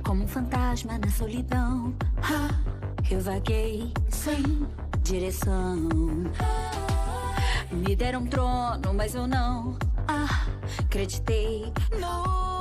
como um fantasma na solidão. Eu vaguei sem direção. Me deram um trono, mas eu não acreditei. Não.